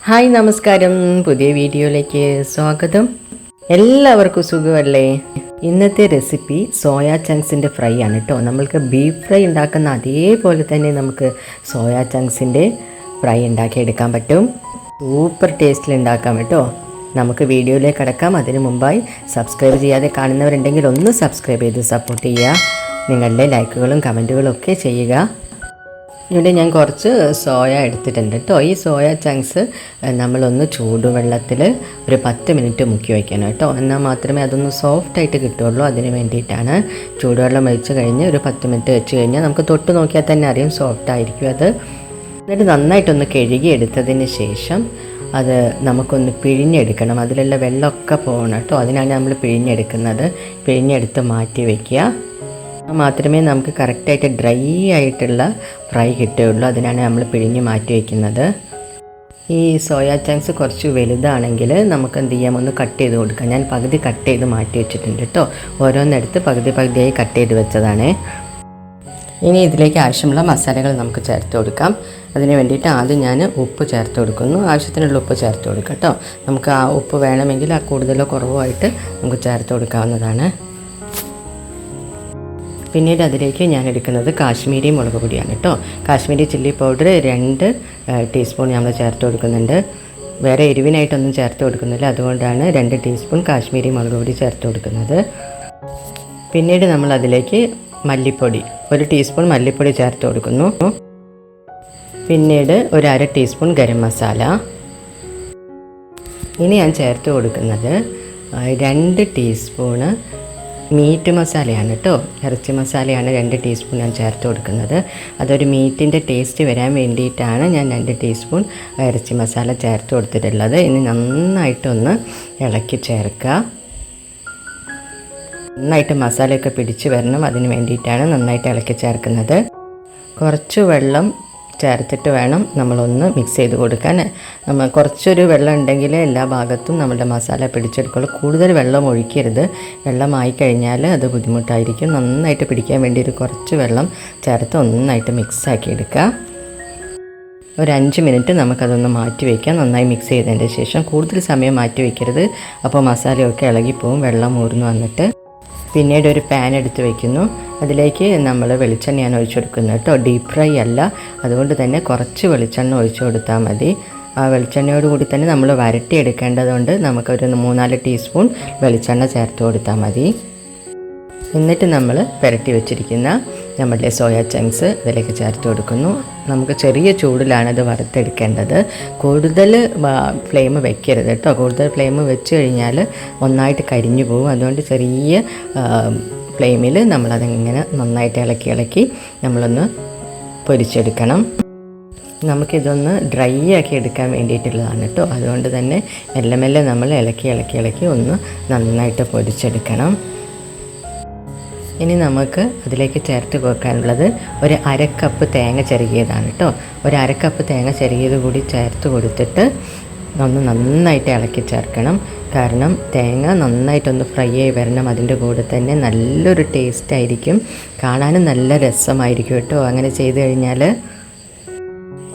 Hi നമസ്കാരം, പുതിയ വീഡിയോയിലേക്ക് സ്വാഗതം. എല്ലാവർക്കും സുഖമല്ലേ? ഇന്നത്തെ റെസിപ്പി സോയാ ചങ്ക്സിൻ്റെ ഫ്രൈ ആണ് കേട്ടോ. നമ്മൾക്ക് ബീഫ് ഫ്രൈ ഉണ്ടാക്കുന്ന അതേപോലെ തന്നെ നമുക്ക് സോയാ ചങ്ക്സിൻ്റെ ഫ്രൈ ഉണ്ടാക്കിയെടുക്കാൻ പറ്റും. സൂപ്പർ ടേസ്റ്റിൽ ഉണ്ടാക്കാം കേട്ടോ. നമുക്ക് വീഡിയോയിലേക്ക് കടക്കാം. അതിനു മുമ്പായി സബ്സ്ക്രൈബ് ചെയ്യാതെ കാണുന്നവരുണ്ടെങ്കിൽ ഒന്ന് സബ്സ്ക്രൈബ് ചെയ്ത് സപ്പോർട്ട് ചെയ്യുക. നിങ്ങളുടെ ലൈക്കുകളും കമൻറ്റുകളും ഒക്കെ ചെയ്യുക. ഇവിടെ ഞാൻ കുറച്ച് സോയ എടുത്തിട്ടുണ്ട് കേട്ടോ. ഈ സോയ ചങ്ക്സ് നമ്മളൊന്ന് ചൂടുവെള്ളത്തിൽ ഒരു 10 മിനിറ്റ് മുക്കി വയ്ക്കണം കേട്ടോ. എന്നാൽ മാത്രമേ അതൊന്ന് സോഫ്റ്റായിട്ട് കിട്ടുള്ളൂ. അതിന് വേണ്ടിയിട്ടാണ് ചൂടുവെള്ളം ഒഴിച്ച് കഴിഞ്ഞ് ഒരു 10 മിനിറ്റ് വെച്ച് കഴിഞ്ഞാൽ നമുക്ക് തൊട്ട് നോക്കിയാൽ തന്നെ അറിയാം സോഫ്റ്റായിരിക്കും അത്. എന്നിട്ട് നന്നായിട്ടൊന്ന് കഴുകിയെടുത്തതിന് ശേഷം അത് നമുക്കൊന്ന് പിഴിഞ്ഞെടുക്കണം. അതിലുള്ള വെള്ളമൊക്കെ പോകണം കേട്ടോ. അതിനാണ് നമ്മൾ പിഴിഞ്ഞെടുക്കുന്നത്. പിഴിഞ്ഞെടുത്ത് മാറ്റി വയ്ക്കുക. മാത്രമേ നമുക്ക് കറക്റ്റായിട്ട് ഡ്രൈ ആയിട്ടുള്ള ഫ്രൈ കിട്ടുകയുള്ളൂ. അതിനാണ് നമ്മൾ പിഴിഞ്ഞ് മാറ്റി വയ്ക്കുന്നത്. ഈ സോയാ ചങ്ക്സ് കുറച്ച് വലുതാണെങ്കിൽ നമുക്ക് എന്ത് ചെയ്യാം, ഒന്ന് കട്ട് ചെയ്ത് കൊടുക്കാം. ഞാൻ പകുതി കട്ട് ചെയ്ത് മാറ്റി വെച്ചിട്ടുണ്ട് കേട്ടോ. ഓരോന്നെടുത്ത് പകുതിയായി കട്ട് ചെയ്ത് വെച്ചതാണ്. ഇനി ഇതിലേക്ക് ആവശ്യമുള്ള മസാലകൾ നമുക്ക് ചേർത്ത് കൊടുക്കാം. അതിന് വേണ്ടിയിട്ട് ആദ്യം ഞാൻ ഉപ്പ് ചേർത്ത് കൊടുക്കുന്നു. ആവശ്യത്തിനുള്ള ഉപ്പ് ചേർത്ത് കൊടുക്കാം കേട്ടോ. നമുക്ക് ആ ഉപ്പ് വേണമെങ്കിൽ കൂടുതലോ കുറവോ ആയിട്ട് നമുക്ക് ചേർത്ത് കൊടുക്കാവുന്നതാണ്. പിന്നീട് അതിലേക്ക് ഞാൻ എടുക്കുന്നത് കാശ്മീരി മുളക് പൊടിയാണ് കേട്ടോ. കാശ്മീരി ചില്ലി പൗഡർ 2 ടീസ്പൂൺ നമ്മൾ ചേർത്ത് കൊടുക്കുന്നുണ്ട്. വേറെ എരിവിനായിട്ടൊന്നും ചേർത്ത് കൊടുക്കുന്നില്ല. അതുകൊണ്ടാണ് 2 ടീസ്പൂൺ കാശ്മീരി മുളക് പൊടി ചേർത്ത് കൊടുക്കുന്നത്. പിന്നീട് നമ്മൾ അതിലേക്ക് മല്ലിപ്പൊടി 1 ടീസ്പൂൺ മല്ലിപ്പൊടി ചേർത്ത് കൊടുക്കുന്നു. പിന്നീട് ഒരു 1/2 ടീസ്പൂൺ ഗരം മസാല. ഇനി ഞാൻ ചേർത്ത് കൊടുക്കുന്നത് 2 ടീസ്പൂണ് മീറ്റ് മസാലയാണ് കേട്ടോ. ഇറച്ചി മസാലയാണ് 2 ടീസ്പൂൺ ഞാൻ ചേർത്ത് കൊടുക്കുന്നത്. അതൊരു മീറ്റിൻ്റെ ടേസ്റ്റ് വരാൻ വേണ്ടിയിട്ടാണ് ഞാൻ 2 ടീസ്പൂൺ ഇറച്ചി മസാല ചേർത്ത് കൊടുത്തിട്ടുള്ളത്. ഇനി നന്നായിട്ടൊന്ന് ഇളക്കി ചേർക്കുക. നന്നായിട്ട് മസാലയൊക്കെ പിടിച്ച് വരണം. അതിന് വേണ്ടിയിട്ടാണ് നന്നായിട്ട് ഇളക്കി ചേർക്കുന്നത്. കുറച്ച് വെള്ളം ചേർത്തിട്ട് വേണം നമ്മളൊന്ന് മിക്സ് ചെയ്ത് കൊടുക്കാൻ. നമ്മൾ കുറച്ചൊരു വെള്ളം ഉണ്ടെങ്കിൽ എല്ലാ ഭാഗത്തും നമ്മുടെ മസാല പിടിച്ചെടുക്കുള്ളൂ. കൂടുതൽ വെള്ളം ഒഴിക്കരുത്. വെള്ളമായി കഴിഞ്ഞാൽ അത് ബുദ്ധിമുട്ടായിരിക്കും. നന്നായിട്ട് പിടിക്കാൻ വേണ്ടി ഒരു കുറച്ച് വെള്ളം ചേർത്ത് ഒന്നായിട്ട് മിക്സാക്കി എടുക്കുക. ഒരു 5 മിനിറ്റ് നമുക്കതൊന്ന് മാറ്റി വയ്ക്കാം. നന്നായി മിക്സ് ചെയ്തതിൻ്റെ ശേഷം കൂടുതൽ സമയം മാറ്റി വയ്ക്കരുത്. അപ്പോൾ മസാലയൊക്കെ ഇളകിപ്പോവും, വെള്ളം ഊർന്നു വന്നിട്ട്. പിന്നീട് ഒരു പാൻ എടുത്ത് വയ്ക്കുന്നു. അതിലേക്ക് നമ്മൾ വെളിച്ചെണ്ണയാണ് ഒഴിച്ചു കൊടുക്കുന്നത് കേട്ടോ. ഡീപ്പ് ഫ്രൈ അല്ല, അതുകൊണ്ട് തന്നെ കുറച്ച് വെളിച്ചെണ്ണ ഒഴിച്ചു കൊടുത്താൽ മതി. ആ വെളിച്ചെണ്ണയോട് കൂടി തന്നെ നമ്മൾ വരട്ടിയെടുക്കേണ്ടതുകൊണ്ട് നമുക്കൊരു 3-4 ടീസ്പൂൺ വെളിച്ചെണ്ണ ചേർത്ത് കൊടുത്താൽ മതി. എന്നിട്ട് നമ്മൾ പുരട്ടി വെച്ചിരിക്കുന്ന നമ്മളുടെ സോയ ചങ്ക്സ് ഇതിലേക്ക് ചേർത്ത് കൊടുക്കുന്നു. നമുക്ക് ചെറിയ ചൂടിലാണിത് വറുത്തെടുക്കേണ്ടത്. കൂടുതൽ ഫ്ലെയിം വെക്കരുത് കേട്ടോ. കൂടുതൽ ഫ്ലെയിം വെച്ച് കഴിഞ്ഞാൽ ഒന്നായിട്ട് കരിഞ്ഞു പോകും. അതുകൊണ്ട് ചെറിയ ഫ്ലെയിമിൽ നമ്മളതിങ്ങനെ നന്നായിട്ട് ഇളക്കി നമ്മളൊന്ന് പൊരിച്ചെടുക്കണം. നമുക്കിതൊന്ന് ഡ്രൈ ആക്കി എടുക്കാൻ വേണ്ടിയിട്ടുള്ളതാണ് കേട്ടോ. അതുകൊണ്ട് തന്നെ മെല്ലെ നമ്മൾ ഇളക്കി ഒന്ന് നന്നായിട്ട് പൊരിച്ചെടുക്കണം. ഇനി നമുക്ക് അതിലേക്ക് ചേർത്ത് കൊടുക്കാനുള്ളത് ഒരു 1/2 കപ്പ് തേങ്ങ ചിരകിയതാണ് കേട്ടോ. ഒരു 1/2 കപ്പ് തേങ്ങ ചിരകിയത് കൂടി ചേർത്ത് കൊടുത്തിട്ട് ഒന്ന് നന്നായിട്ട് ഇളക്കി ചേർക്കണം. കാരണം തേങ്ങ നന്നായിട്ടൊന്ന് ഫ്രൈ ആയി വരണം. അതിൻ്റെ കൂടെ തന്നെ നല്ലൊരു ടേസ്റ്റ് ആയിരിക്കും, കാണാനും നല്ല രസമായിരിക്കും കേട്ടോ. അങ്ങനെ ചെയ്ത് കഴിഞ്ഞാൽ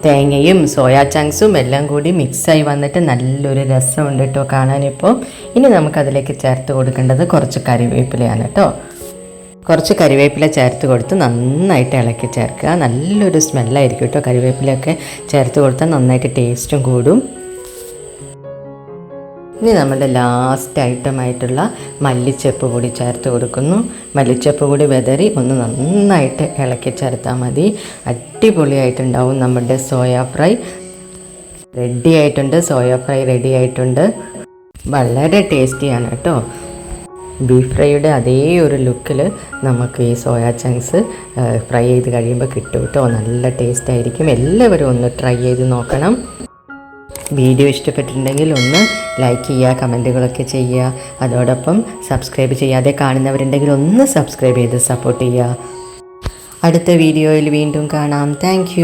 തേങ്ങയും സോയാ ചങ്ക്സും എല്ലാം കൂടി മിക്സായി വന്നിട്ട് നല്ലൊരു രസമുണ്ട് കേട്ടോ കാണാനിപ്പോൾ. ഇനി നമുക്കതിലേക്ക് ചേർത്ത് കൊടുക്കേണ്ടത് കുറച്ച് കറിവേപ്പിലയാണ് കേട്ടോ. കുറച്ച് കരിവേപ്പില ചേർത്ത് കൊടുത്ത് നന്നായിട്ട് ഇളക്കി ചേർക്കുക. നല്ലൊരു സ്മെല്ലായിരിക്കും കേട്ടോ. കരിവേപ്പിലയൊക്കെ ചേർത്ത് കൊടുത്താൽ നന്നായിട്ട് ടേസ്റ്റും കൂടും. ഇനി നമ്മുടെ ലാസ്റ്റ് ഐറ്റമായിട്ടുള്ള മല്ലിച്ചപ്പ് കൂടി ചേർത്ത് കൊടുക്കുന്നു. മല്ലിച്ചപ്പ് കൂടി വെതറി ഒന്ന് നന്നായിട്ട് ഇളക്കി ചേർത്താൽ മതി. അടിപൊളിയായിട്ടുണ്ടാവും നമ്മുടെ സോയ ഫ്രൈ. റെഡി ആയിട്ടുണ്ട്. സോയ ഫ്രൈ റെഡി ആയിട്ടുണ്ട്. വളരെ ടേസ്റ്റിയാണ് കേട്ടോ. ബീഫ് ഫ്രൈയുടെ അതേ ഒരു ലുക്കിൽ നമുക്ക് ഈ സോയാ ചങ്ക്സ് ഫ്രൈ ചെയ്ത് കഴിയുമ്പോൾ കിട്ടും കേട്ടോ. നല്ല ടേസ്റ്റ് ആയിരിക്കും. എല്ലാവരും ഒന്ന് ട്രൈ ചെയ്ത് നോക്കണം. വീഡിയോ ഇഷ്ടപ്പെട്ടിട്ടുണ്ടെങ്കിൽ ഒന്ന് ലൈക്ക് ചെയ്യുക, കമൻറ്റുകളൊക്കെ ചെയ്യുക. അതോടൊപ്പം സബ്സ്ക്രൈബ് ചെയ്യാതെ കാണുന്നവരുണ്ടെങ്കിൽ ഒന്ന് സബ്സ്ക്രൈബ് ചെയ്ത് സപ്പോർട്ട് ചെയ്യുക. അടുത്ത വീഡിയോയിൽ വീണ്ടും കാണാം. താങ്ക്